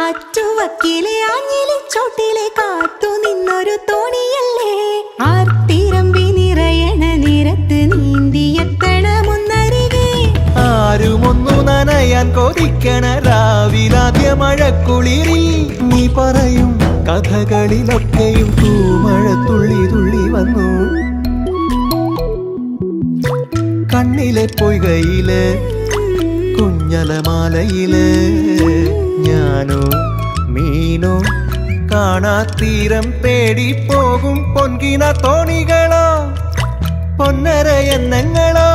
ആറ്റുവക്കിലെ ആഞ്ഞിലി ചോട്ടിലെ കാത്തു നിന്നൊരു തോണിയല്ലേ ആർത്തിരമ്പി നിറയണ നിരത്ത് നീന്തിയെത്തണമെന്നരികെ ആരുമൊന്നു നനയാൻ കൊതിക്കണ രാവിലാദ്യ മഴക്കുളിരിൽ നീ പറയും കഥകളിലൊക്കെയും തൂമഴ തുള്ളി തുള്ളി വന്നു കണ്ണിലെ പൊയ്കയില് കുഞ്ഞലമാലയില് ഞാനോ മീനോ കാണാത്തീരം തേടി പോകും പൊൻകിന തോണികളോ പൊന്നര എന്നങ്ങളോ